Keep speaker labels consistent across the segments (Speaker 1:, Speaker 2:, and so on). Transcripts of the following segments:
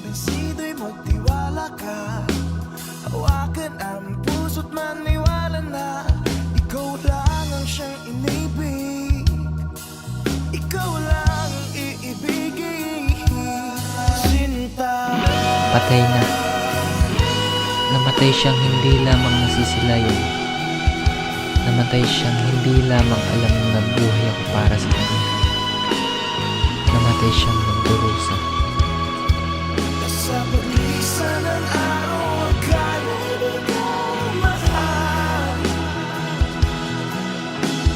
Speaker 1: kumbinsido'y magtiwala ka. Hawakan ang puso't maniwala na ikaw lang ang siyang inibig, ikaw lang ang iibigin. Sinta,
Speaker 2: Patay na. Namatay siyang hindi lamang nasisilayan. Namatay siyang hindi lamang alam na buhay ako para sa kanya. Namatay siyang nagdurusa.
Speaker 1: sa paglisan ng araw akala mahal,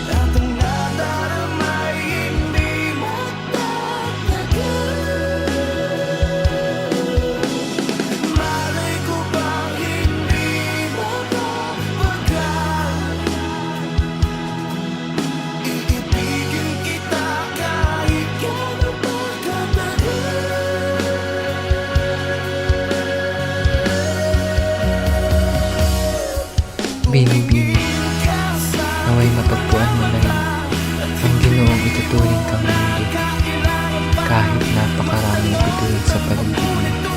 Speaker 1: at ang nadarama ay hindi magtatagal. Malay ko bang hindi mapapagal, iibigin kita kahit gano'n pa katagal.
Speaker 2: Binibini, naway matagpuan mo na lang ang Ginoong ituturing kang mundo kahit napakaraming bituin sa paligid mo.